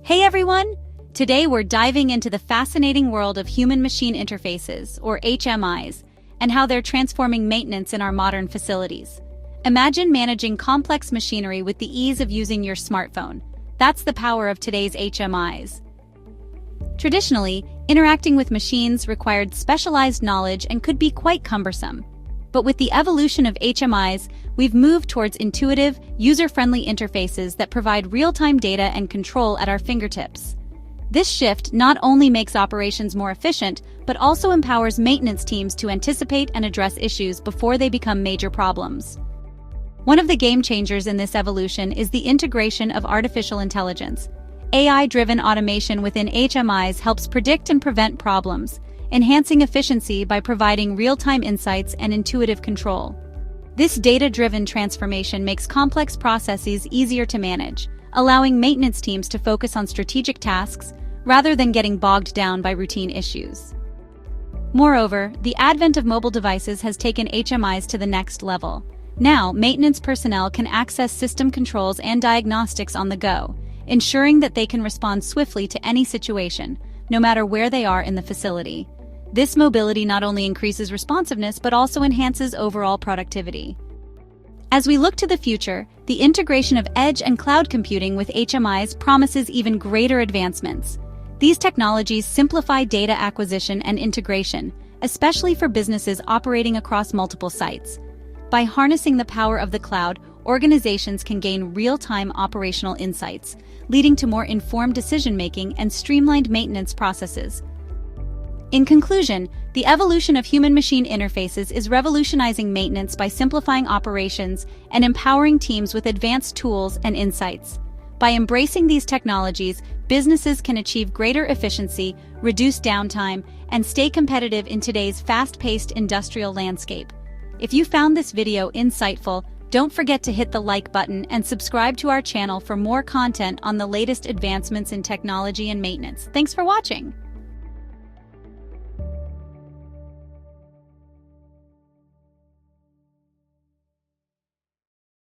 Hey everyone! Today we're diving into the fascinating world of human-machine interfaces, or HMIs, and how they're transforming maintenance in our modern facilities. Imagine managing complex machinery with the ease of using your smartphone. That's the power of today's HMIs. Traditionally, interacting with machines required specialized knowledge and could be quite cumbersome. But with the evolution of HMIs, we've moved towards intuitive, user-friendly interfaces that provide real-time data and control at our fingertips. This shift not only makes operations more efficient, but also empowers maintenance teams to anticipate and address issues before they become major problems. One of the game changers in this evolution is the integration of artificial intelligence. AI-driven automation within HMIs helps predict and prevent problems, enhancing efficiency by providing real-time insights and intuitive control. This data-driven transformation makes complex processes easier to manage, allowing maintenance teams to focus on strategic tasks rather than getting bogged down by routine issues. Moreover, the advent of mobile devices has taken HMIs to the next level. Now, maintenance personnel can access system controls and diagnostics on the go, ensuring that they can respond swiftly to any situation, no matter where they are in the facility. This mobility not only increases responsiveness but also enhances overall productivity. As we look to the future, the integration of edge and cloud computing with HMIs promises even greater advancements. These technologies simplify data acquisition and integration, especially for businesses operating across multiple sites. By harnessing the power of the cloud, organizations can gain real-time operational insights, leading to more informed decision-making and streamlined maintenance processes. In conclusion, the evolution of human-machine interfaces is revolutionizing maintenance by simplifying operations and empowering teams with advanced tools and insights. By embracing these technologies, businesses can achieve greater efficiency, reduce downtime, and stay competitive in today's fast-paced industrial landscape. If you found this video insightful, don't forget to hit the like button and subscribe to our channel for more content on the latest advancements in technology and maintenance. Thanks for watching!